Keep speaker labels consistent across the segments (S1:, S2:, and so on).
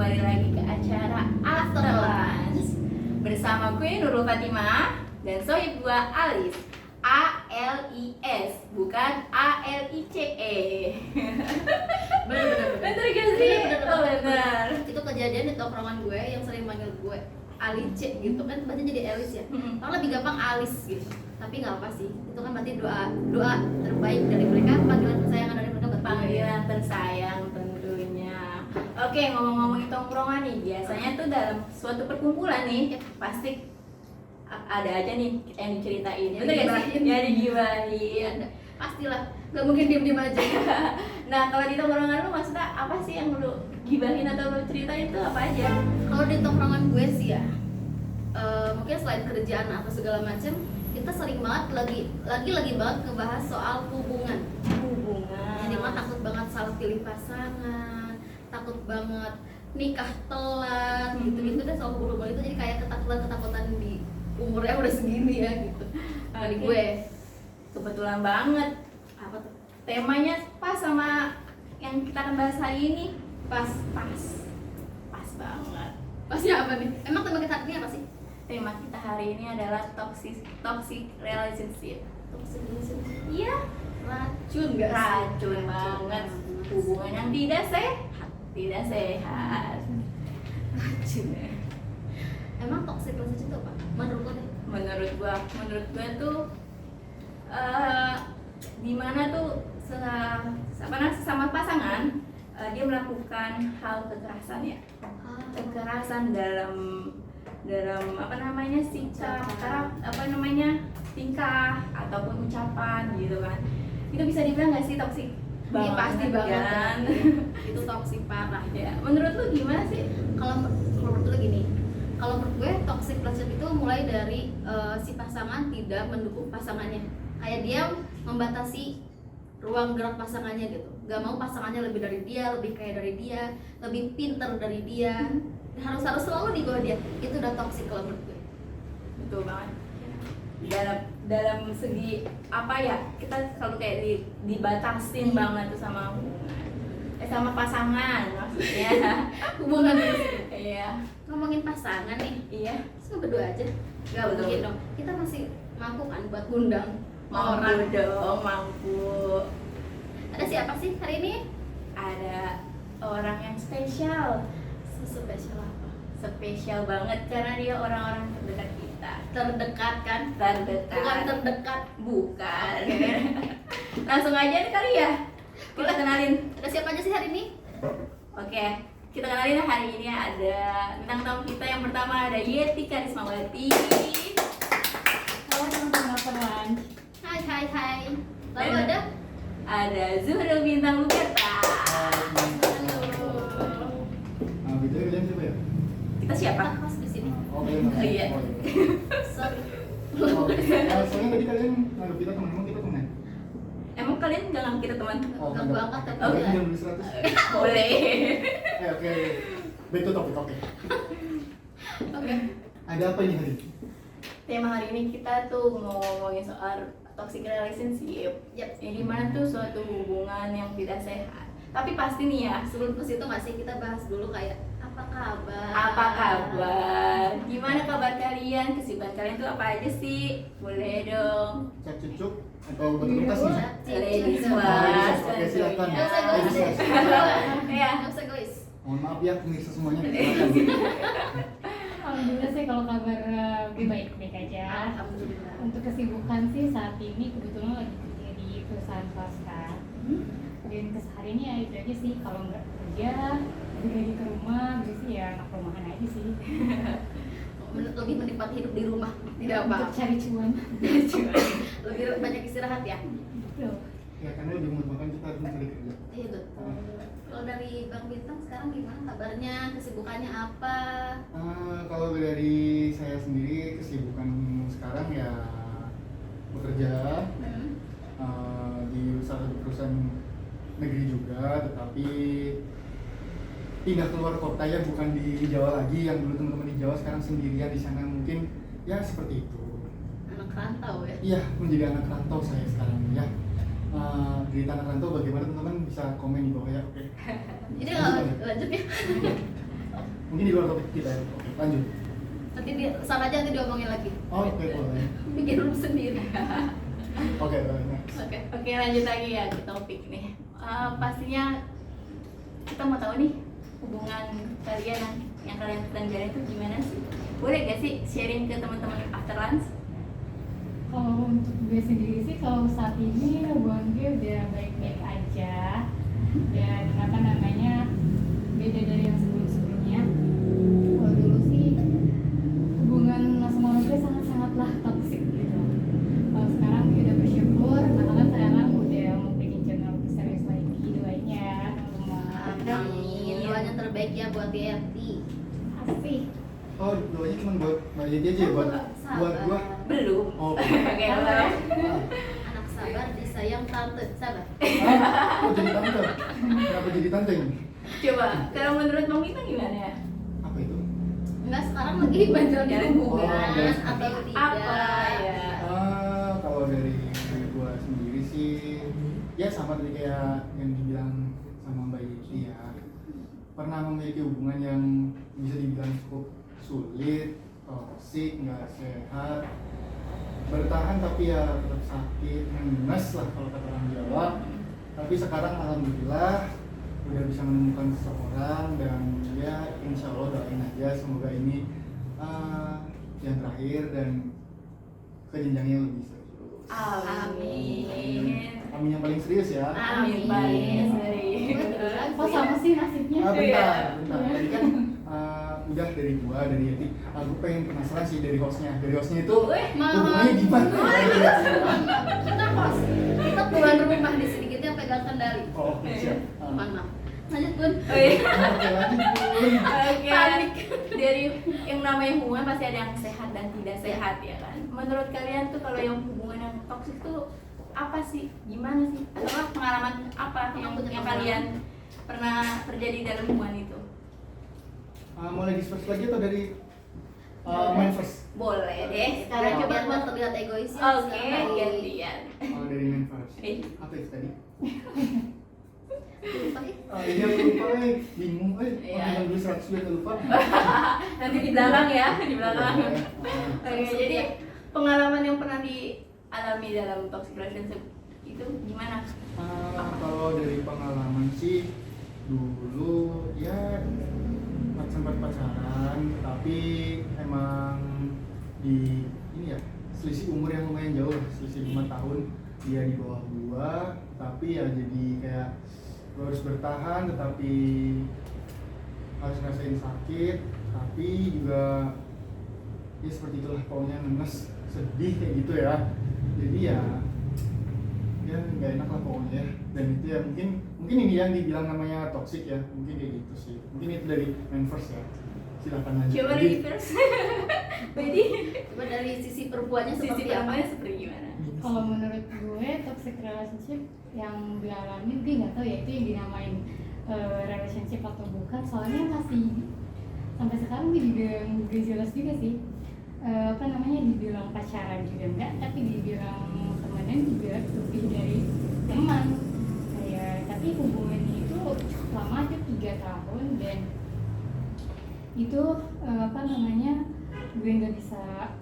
S1: kembali lagi ke acara After Lunch bersama gue Nurul Fatimah dan sohib gue Alis. ALIS, bukan ALICE. Bener gak sih? Bener.
S2: Itu kejadian di tongkrongan gue yang sering manggil gue Alice gitu kan, berarti jadi Alis ya. Kalau lebih gampang Alis gitu. Tapi nggak apa sih, itu kan berarti doa terbaik dari mereka, panggilan kesayangan dari mereka,
S1: Panggilan tersayang tentunya. Oke, ngomong-ngomongin tongkrongan nih, biasanya tuh dalam suatu perkumpulan nih pasti ada aja nih yang diceritain.
S2: Ya,
S1: Betul gak sih? Ya digibahin.
S2: Iya, pastilah, nggak mungkin diem aja.
S1: Nah, kalau di tongkrongan lu maksudnya apa sih yang lu gibahin atau lu ceritain tuh apa aja?
S2: Kalau di tongkrongan gue sih ya, mungkin selain kerjaan atau segala macam, kita sering banget lagi banget ngebahas soal hubungan. Jadi mah takut banget salah pilih pasangan, takut banget nikah telat, gitu deh soal hubungan itu. Jadi kayak ketakutan di umurnya udah segini ya gitu. Dari gue
S1: Kebetulan banget
S2: apa tuh?
S1: temanya pas sama yang kita akan bahas hari ini.
S2: Pas
S1: Banget.
S2: pasnya apa nih? Emang tema kita hari ini apa sih?
S1: Tema kita hari ini adalah toxic relationship.
S2: Toxic relationship.
S1: Iya,
S2: Racun nggak sih?
S1: racun banget. Hubungan yang tidak sehat.
S2: Racun. Emang toxic relationship itu apa? Menurut lo deh.
S1: Menurut gua tuh dimana tuh sesama pasangan dia melakukan hal kekerasan ya, kekerasan dalam tingkah ataupun ucapan gitu kan. Itu bisa dibilang nggak sih toksik?
S2: Iya pasti banget
S1: kan.
S2: Itu toxic parah.
S1: Ya, menurut lu gimana sih?
S2: Kalau menurut lu gini, kalau menurut gue toxic relationship itu mulai dari si pasangan tidak mendukung pasangannya, kayak dia membatasi ruang gerak pasangannya gitu, gak mau pasangannya lebih dari dia, lebih kaya dari dia, lebih pintar dari dia, harus selalu di bawah dia. Itu udah toxic kalau menurut gue.
S1: Betul banget. Dalam segi apa ya, kita selalu kayak dibatasin banget tuh sama sama pasangan maksudnya.
S2: Hubungan itu sih.
S1: Iya.
S2: Ngomongin pasangan nih,
S1: Iya.
S2: semua berdua aja. Gak
S1: Betul.
S2: mungkin dong. Kita masih mampu kan buat ngundang
S1: Mampu
S2: orang.
S1: dong, mampu.
S2: Ada siapa sih hari ini?
S1: Ada orang yang spesial.
S2: Spesial apa?
S1: Spesial banget karena dia orang-orang terdekat kita.
S2: Terdekat kan?
S1: Terdekat.
S2: Bukan terdekat.
S1: Bukan. Langsung aja nih kali ya. Kita kenalin.
S2: Ada siapa aja sih hari ini?
S1: Oke, kita kenalin hari ini ada bintang tamu kita yang pertama, ada Yeti Karismawati.
S3: Halo teman-teman After Lunch.
S2: Hai. Lalu ada
S1: Zuhro Bintang Lukerta.
S2: halo.
S4: Betul kalian siapa ya?
S1: Kita siapa?
S2: Kita host di sini.
S4: Oh, kalian
S1: Oh, iya.
S2: Sorry.
S4: Soalnya tadi kalian nganggap kita teman, emang kita teman?
S1: Emang kalian nggak nganggap kita teman?
S2: Nggak gua angkat tapi
S4: Oh,
S2: ya.
S4: jangan beli 100.
S1: Boleh.
S4: Oke. Back to topic, oke.
S2: Oke.
S4: Ada apa ini hari ini?
S1: Tema hari ini kita tuh mau ngomongin soal toxic relationship.
S2: Yap.
S1: Yang dimana tuh suatu hubungan yang tidak sehat. Tapi pasti nih ya,
S2: Sebelum ke situ masih kita bahas dulu kayak apa kabar?
S1: apa kabar? Gimana kabar kalian? Kesibukan kalian tuh apa aja sih? Boleh dong.
S4: Cak cucuk atau betul-betul nih?
S1: Ladies
S2: Cicit.
S1: first.
S4: Oke, silakan.
S2: Nggak usah gois.
S4: Ladies first.
S1: Ya.
S2: Nggak usah gois.
S4: Mohon maaf ya pemirsa semuanya. Silakan.
S3: Alhamdulillah sih kalau kabar lebih baik-baik aja.
S2: Alhamdulillah.
S3: Untuk kesibukan sih saat ini kebetulan lagi kerja di perusahaan swasta. Dan kesehariannya ya itu aja sih, kalau nggak kerja balik lagi ke rumah, berarti ya anak rumahan aja sih.
S2: Lebih menikmati hidup di rumah, tidak
S3: Untuk
S2: apa.
S3: cari cuan.
S2: Lebih banyak istirahat ya.
S3: Betul.
S4: Ya karena lebih mengutamakan kita harus mencari kerja.
S2: Iya betul. Kalau dari Bang Bintang sekarang gimana kabarnya? Kesibukannya apa?
S4: Kalau dari saya sendiri kesibukan sekarang ya bekerja di salah satu perusahaan negeri juga, tetapi pindah keluar kota ya, bukan di Jawa lagi. Yang dulu teman-teman di Jawa sekarang sendirian di sana, mungkin ya seperti itu.
S2: Anak rantau ya.
S4: Iya, menjadi anak rantau saya sekarang ya. Di tanah rantau bagaimana teman-teman bisa komen di bawah ya, oke.
S2: Ini nggak lanjut ya.
S4: mungkin di luar topik kita ya. Oke, lanjut.
S2: Nanti di sana aja nanti diomongin lagi.
S4: Oh, oke, boleh.
S2: Bikin room sendiri.
S4: Oke, next.
S1: Oke, lanjut lagi ya ke topik nih. Pastinya kita mau tahu nih hubungan kalian yang kalian sedang jalin itu gimana sih? Boleh gak sih sharing ke teman-teman after lunch?
S3: Kalau untuk gue sendiri sih, kalau saat ini hubungan gue udah baik-baik aja. Dan apa namanya, beda dari yang sebelum-sebelumnya. Kalau dulu sih hubungan sama orang gue sangat-sangatlah toksik gitu. Kalau sekarang gue udah bersyukur, karena sekarang udah mau bikin channel lebih serius lagi, doain ya teman-teman.
S2: Amin. Doanya terbaik ya buat Yeti.
S3: Asik.
S4: Oh, doanya cuma buat Mbak Yeti aja ya, buat gua.
S1: Belum.
S4: Oh,
S1: Oke, boleh.
S2: Anak sabar disayang tante, sabar.
S4: Oh, jadi tante. Kenapa jadi tante ini?
S1: Coba, kalau menurut Bang Bintang gimana ya?
S4: Apa itu?
S2: Enggak, sekarang lagi menjalin hubungan
S4: Oh,
S2: atau tidak?
S1: Apa ya?
S4: Kalau dari gua sendiri sih, ya sama tadi kayak yang dibilang sama Mbak Yeti ya. Pernah memiliki hubungan yang bisa dibilang cukup sulit, toksik, nggak sehat, bertahan tapi ya tetap sakit, ngenes lah kalau kata orang Jawa. Tapi sekarang alhamdulillah udah bisa menemukan seseorang dan ya insya Allah doain aja semoga ini yang terakhir dan ke jenjang yang lebih serius.
S1: Amin.
S4: Amin yang paling serius ya.
S1: Amin paling serius.
S3: Kok sama sih nasibnya?
S4: Bentar. Tadi kan udah dari gua, dari Yeti. Aku pengen penasaran sih dari hostnya. Dari hostnya itu hubungannya gimana?
S2: Kita host, kita tuan rumah di sini, kita yang pegang kendali.
S4: Oh, siap.
S2: Mohon maaf. Lanjut Bun.
S1: Oh iya.
S4: Oke, lanjut Bun.
S1: Oke, dari yang namanya hubungan pasti ada yang sehat dan tidak sehat ya kan. Menurut kalian tuh kalau yang hubungan yang toksik tuh apa sih? Gimana sih? Atau pengalaman apa yang kalian pernah terjadi dalam hubungan itu?
S4: Mulai discuss lagi atau dari main first?
S1: Boleh deh.
S2: Sekarang
S1: Sekarang
S2: coba
S1: coba.
S2: buat terlihat egois ya.
S1: Oke,
S2: sekarang.
S1: gantian.
S4: Dari main first. Apa itu tadi?
S2: Lupa ya?
S4: Ini aku lupa, bingung.
S1: Iya.
S4: Orang dulu 100 biar lupa.
S1: Nanti di belakang ya, di belakang.
S4: Ah.
S1: Oke, jadi pengalaman yang pernah dialami dalam toxic relationship itu gimana?
S4: Kalau dari pengalaman sih dulu ya sempat pacaran tapi emang di ini ya selisih umur yang lumayan jauh, selisih 5 tahun. Dia di bawah gua tapi ya jadi kayak gua harus bertahan tetapi harus ngerasain sakit tapi juga ya seperti itulah pokoknya ngenes, sedih kayak gitu ya. Jadi ya nggak enak lah pokoknya dan itu ya mungkin ini yang dibilang namanya toxic ya, mungkin kayak gitu sih. Mungkin itu dari main first ya, silakan aja.
S1: Coba dari first. Jadi
S2: Coba dari sisi perempuannya
S1: sisi
S2: seperti apa?
S1: pertamanya seperti gimana?
S3: Kalau menurut gue toxic relationship yang gue alami, gue nggak tahu ya itu yang dinamain relationship atau bukan. Soalnya masih sampai sekarang gue juga nggak jelas juga sih. Apa namanya, dibilang pacaran juga enggak, tapi dibilang temenan juga lebih dari teman. Kayak tapi hubungannya itu cukup lama aja 3 tahun dan itu apa namanya, gue nggak bisa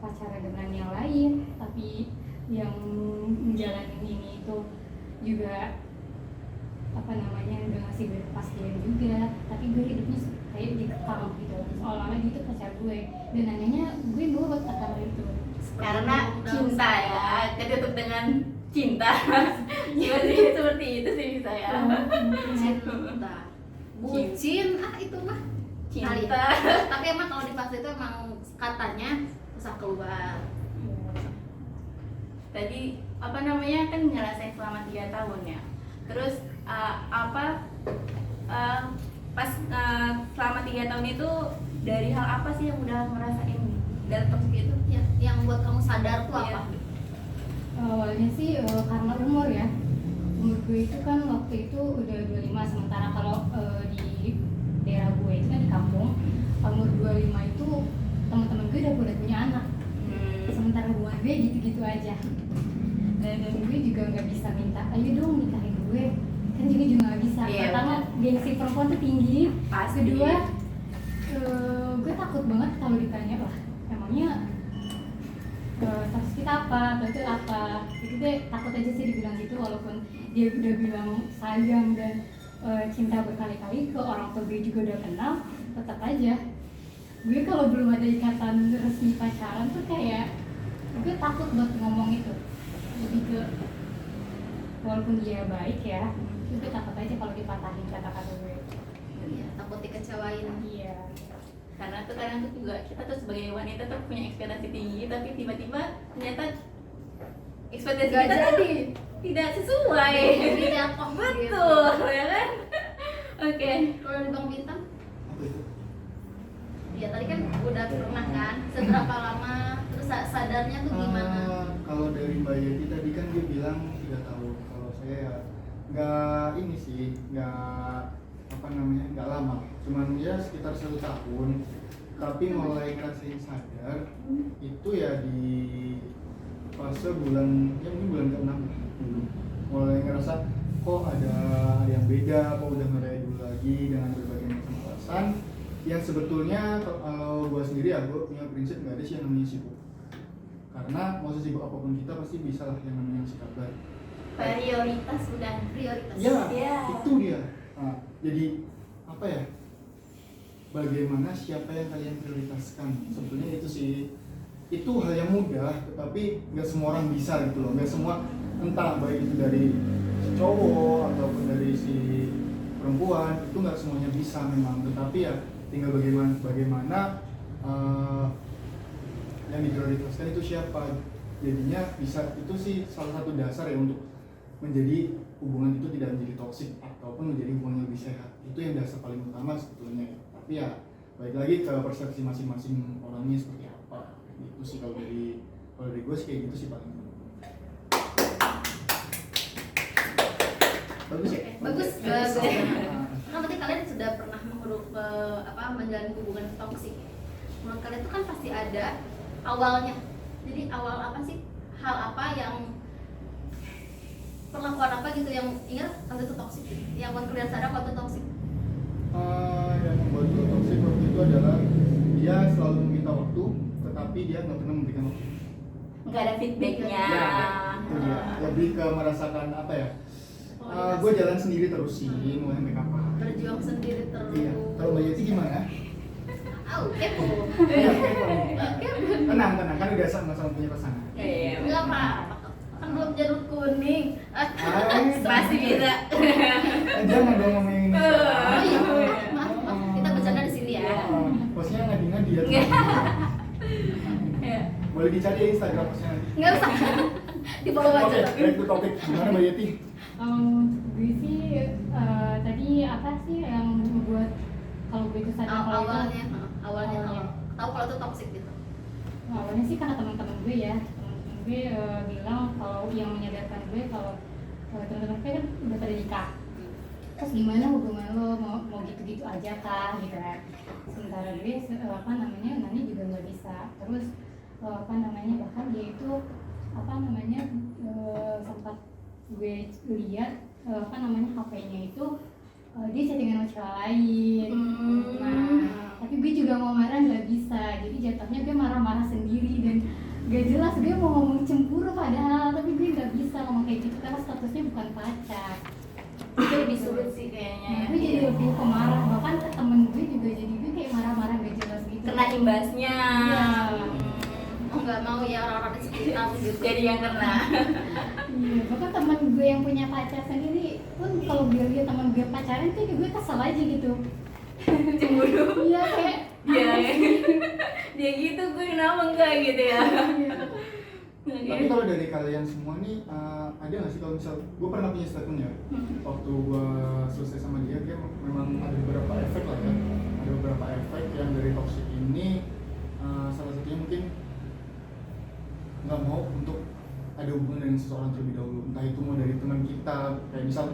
S3: pacaran dengan yang lain, tapi yang menjalanin ini itu juga apa namanya udah ngasih gue kepastian juga, tapi gue hidupnya kayak dikekang gitu, seolah-olah gitu pacar gue dan nanyanya gue nurut kata itu
S1: Karena cinta ya, ketutup dengan cinta. Seperti itu sih bisa ya.
S2: Cinta. Bucin, itu mah
S1: Cinta.
S2: tapi emang kalau dipaksa itu emang katanya susah keluar.
S1: Tadi apa namanya kan nyelesain selama 3 tahun ya. Terus pas selama 3 tahun itu dari hal apa sih yang udah ngerasain dalam toxic itu?
S2: Ya, yang buat kamu sadar tuh
S1: Iya.
S2: apa?
S3: awalnya sih karena umur ya. Umur gue itu kan waktu itu udah 25, sementara kalau di daerah gue itu kan di kampung, umur 25 itu teman-teman gue udah punya anak. Sementara hubungan gue gitu-gitu aja. Dan gue juga nggak bisa minta, ayo dong nikahin gue. Kan juga nggak bisa.
S1: Iya,
S3: Pertama gengsi perempuan tuh tinggi.
S1: Pasti.
S3: Kedua takut banget kalau ditanya lah emangnya status kita apa atau itu apa, itu deh takut aja sih dibilang gitu walaupun dia udah bilang sayang dan cinta berkali-kali ke orang tua gue juga udah kenal, tetap aja gue kalau belum ada ikatan resmi pacaran tuh kayak gue takut buat ngomong itu, lebih ke walaupun dia baik ya, gue takut aja kalau dipatahin kata-kata gue.
S2: Iya, takut dikecewain.
S3: Iya.
S1: Karena tuh kadang tuh juga kita tuh sebagai wanita tuh punya ekspektasi tinggi, tapi tiba-tiba ternyata ekspektasi
S2: Gak
S1: kita tuh
S2: jadi.
S1: tidak sesuai.
S2: Jadi jatuh.
S1: Betul, ya kan? Oke.
S2: Kalau dari Bang Bintang,
S4: Apa itu?
S2: ya tadi kan udah pernah kan, seberapa lama, terus sadarnya tuh gimana?
S4: Kalau dari Mbak Yeti tadi kan dia bilang 3 tahun. Kalau saya ya nggak ini sih, nggak lama. Cuman ya sekitar 1 tahun. Tapi mulai ngerasain sadar itu ya di fase bulan, ya mungkin bulan ke-6 dulu. Mulai ngerasa kok ada yang beda, kok udah ngerayain dulu lagi dengan berbagai macam alasan. Yang sebetulnya kalau gue sendiri ya gue punya prinsip nggak ada sih yang namanya sibuk. Karena mau sesibuk apapun kita pasti bisa lah yang namanya sabar.
S1: Prioritas udah.
S2: Prioritas.
S4: Ya,
S1: Ya.
S4: itu dia. Nah, jadi apa ya? Bagaimana siapa yang kalian prioritaskan? Sebetulnya itu sih, itu hal yang mudah, tetapi nggak semua orang bisa gitu loh. Nggak semua, entah baik itu dari si cowok ataupun dari si perempuan, itu nggak semuanya bisa memang. Tetapi ya tinggal bagaimana yang diprioritaskan itu siapa. Jadinya bisa, itu sih salah satu dasar ya untuk menjadi hubungan itu tidak menjadi toksik ataupun menjadi hubungan yang lebih sehat. Itu yang dasar paling utama sebetulnya. Tapi ya balik lagi ke persepsi masing-masing orangnya seperti apa. Itu sih kalau dari gue sih kayak gitu sih paling. Bagus ya?
S2: Bagus.
S4: Nah,
S2: Kan berarti kalian sudah pernah menjalin hubungan toksik. Menurut kalian itu kan pasti ada awalnya. Jadi awal apa sih? Hal apa yang perlakuan apa gitu yang ingat waktu itu toksik? Yang buat kalian sadar waktu itu toksik?
S4: yang membuat gue toksik waktu itu adalah dia selalu meminta waktu, tetapi dia nggak pernah memberikan waktu.
S1: Nggak ada feedbacknya.
S4: Ya, itu dia. Lebih ke merasakan apa ya? Gue jalan sendiri terus sih, mau sampai kapan?
S2: Berjuang sendiri terus.
S4: Iya. Kalau Mbak Yeti gimana?
S2: Kepo.
S4: Iya, tenang, kan udah sama-sama punya pasangan.
S1: Iya.
S2: Enggak apa-apa. Kan belum jalur kuning.
S1: Masih bisa.
S4: Jangan dong ngomongin ini.
S2: Oh iya, maaf. Kita bercanda di sini ya.
S4: Posnya ngadi-ngadi ya.
S1: Iya.
S4: Boleh dicari ya Instagram posnya nanti.
S2: Enggak usah. Di follow aja.
S4: Oke, back to topic. Gimana Mbak Yeti?
S3: Gue sih tadi apa sih yang membuat kalau gue itu sadar kalau itu
S2: Awalnya tahu kalau itu toxic gitu.
S3: awalnya sih karena teman-teman gue ya, teman-teman gue bilang kalau yang menyadarkan gue kalau teman-teman gue kan udah pada nikah, terus gimana hubungan lo mau gitu-gitu aja kah gitu kan. Sementara gue Nani juga nggak bisa, terus bahkan dia itu sempat gue lihat HP-nya itu dia chattingan sama cewek lain. Nah, tapi gue juga mau marah nggak bisa, jadi jatuhnya gue marah-marah sendiri dan gak jelas gue mau ngomong cemburu padahal, tapi gue nggak bisa ngomong kayak gitu karena statusnya bukan pacar.
S1: Itu lebih sulit sih kayaknya.
S3: Nah, gue jadi lebih pemarah, bahkan ke temen gue juga jadi gue kayak marah-marah gak jelas gitu.
S1: Kena imbasnya.
S3: Iya.
S2: Oh nggak mau ya orang-orang di sekitar gitu.
S1: Jadi yang kena.
S3: Iya, bahkan temen gue yang punya pacar sendiri pun kalau gue lihat temen gue pacaran tuh gue kesel aja gitu.
S1: Cemburu.
S3: Iya kayak
S1: Iya. Dia gitu, gue kenapa enggak gitu ya.
S4: Tapi kalau dari kalian semua nih, ada nggak sih kalau misal gue pernah punya statement ya, waktu gue selesai sama dia memang ada beberapa efek lah ya, ada beberapa efek yang dari toxic ini, salah satunya mungkin nggak mau untuk ada hubungan dengan seseorang terlebih dahulu, entah itu mau dari teman kita, kayak misal,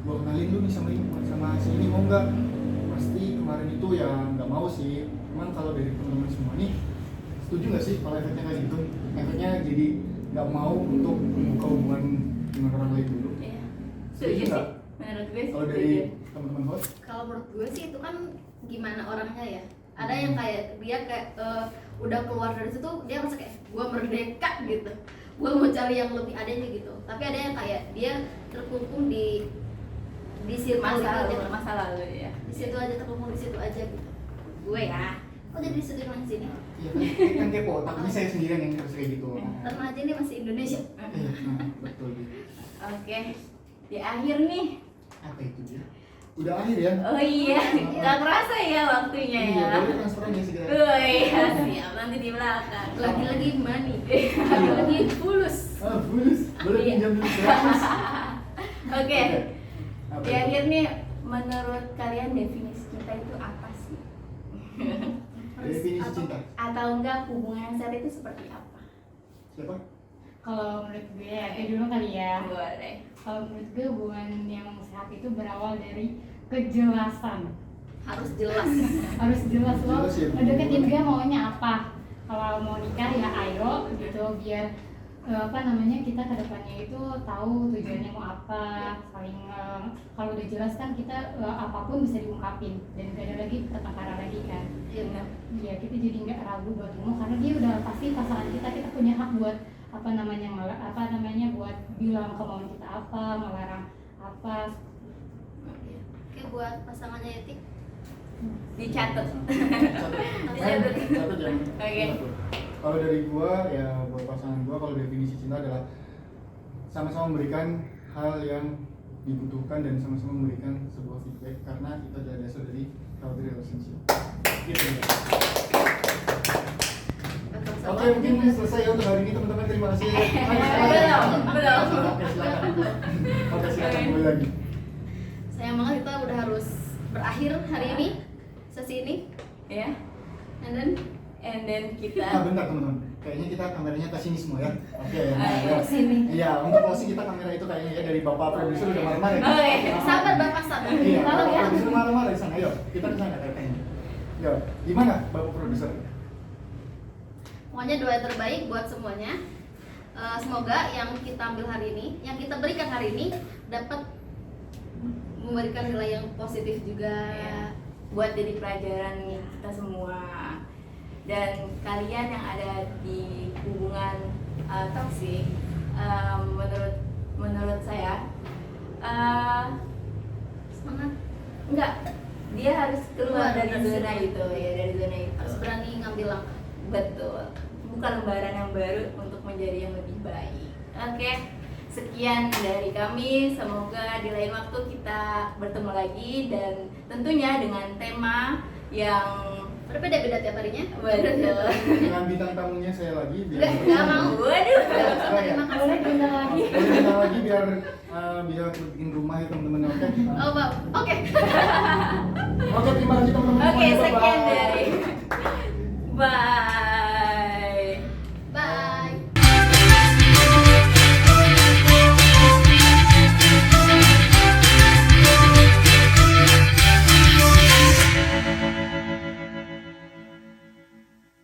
S4: gue kenalin lu nih sama si ini mau nggak? Pasti kemarin itu ya nggak mau sih, cuman kalau dari teman-teman semua nih, setuju nggak sih kalau efeknya kayak gitu? Efeknya jadi nggak mau untuk membuka hubungan dengan orang lain dulu.
S1: Iya.
S4: Setuju
S1: Setuju
S4: nggak?
S1: sih. Menurut gue
S4: Kalau
S1: setuju.
S4: dari teman-teman host?
S2: Kalau menurut gue sih itu kan gimana orangnya ya. Ada yang kayak dia kayak udah keluar dari situ dia merasa kayak gua merdeka gitu, gua mau cari yang lebih, adanya gitu. Tapi ada yang kayak dia terkungkung di circle itu aja,
S1: masa lalu ya.
S2: di situ aja, terkungkung di situ aja gitu. Gue ya, kok jadi sedih di sini?
S4: Iya kan kepo, takutnya saya sendirian yang harus kayak gitu.
S2: Karena aja ini masih Indonesia.
S4: Iya, nah, betul gitu.
S1: Oke, di akhir nih.
S4: Apa itu dia? Udah akhir ya?
S1: Oh iya, nggak kerasa ya waktunya
S4: Iya,
S1: ya.
S4: boleh transferannya segera.
S1: Oh iya, siap, nanti di belakang.
S2: Lagi-lagi money, lagi-lagi fulus.
S4: Ah, fulus. Boleh
S1: Iya.
S4: pinjam dulu 100.
S1: Oke,
S4: Apa
S1: di
S4: itu?
S1: akhir nih, menurut kalian definisi cinta itu apa sih?
S4: Definisi cinta.
S1: Atau enggak hubungan yang sehat itu seperti apa?
S4: Siapa?
S3: Kalau menurut gue ya, dulu kali ya.
S1: Boleh.
S3: Kalau menurut gue hubungan yang sehat itu berawal dari kejelasan.
S2: Harus jelas.
S3: Harus jelas lo
S4: Jelas ya, Bu.
S3: deketin dia maunya apa. Kalau mau nikah ya ayo gitu, biar kita ke depannya itu tahu tujuannya mau apa, saling kalau udah jelas kan kita apapun bisa diungkapin dan gak ada lagi pertengkaran lagi kan.
S2: Iya benar.
S3: Ya kita jadi nggak ragu buat ngomong karena dia udah pasti pasangan kita punya hak buat buat bilang kemauan kita apa, melarang apa.
S2: Oke, buat pasangannya Etik.
S1: Dicatat.
S4: Catat jangan.
S1: Oke.
S4: Kalau dari gua ya buat pasangan gua, kalau definisi cinta adalah sama-sama memberikan hal yang dibutuhkan dan sama-sama memberikan sebuah feedback, karena itu adalah dasar dari healthy relationship. Gitu ya. Oke, mungkin selesai ya untuk hari ini teman-teman, terima kasih.
S1: Belum.
S4: Oke, silakan. Oke, silakan mulai lagi.
S2: Sayang banget kita udah harus berakhir hari ini sesi ini.
S1: Ya.
S2: And then
S1: kita
S4: Bentar teman-teman. Kayaknya kita kameranya ke sini semua ya. Oke ya.
S1: Ayo,
S4: ya.
S2: sini.
S4: Iya, untuk closing kita kamera itu kayaknya ya dari Bapak produser udah marah-marah.
S1: Oh, iya.
S2: Sabar Bapak, sabar.
S4: Iya,
S2: Tolong
S4: Bapak
S2: ya.
S4: produser marah-marah di sana. Ayo, kita ke sana kayaknya. Yo, gimana Bapak produser?
S2: Pokoknya doa yang terbaik buat semuanya. Semoga yang kita ambil hari ini, yang kita berikan hari ini dapat memberikan nilai yang positif juga.
S1: Ya, buat jadi pelajaran kita semua. Dan kalian yang ada di hubungan toksik, menurut saya
S2: Semangat.
S1: enggak, dia harus keluar dari
S2: Dari
S1: zona
S2: situ.
S1: itu ya, dari zona itu.
S2: Harus berani ngambil langkah.
S1: Betul, buka lembaran yang baru untuk menjadi yang lebih baik. Oke, sekian dari kami. Semoga di lain waktu kita bertemu lagi dan tentunya dengan tema yang
S2: Berbeda-beda tiap harinya.
S1: betul.
S4: Dengan bintang tamunya saya lagi biar
S2: Nggak mau.
S1: Waduh.
S2: Terima
S3: Boleh
S2: kasih.
S3: pindah lagi.
S4: Boleh kita lagi biar bisa bikin rumah ya teman-teman. Oke.
S2: Oh, Bang. Oke.
S4: Oke, terima kasih teman-teman.
S1: Oke,
S4: semuanya.
S1: sekian
S4: Bye-bye.
S1: dari Bye.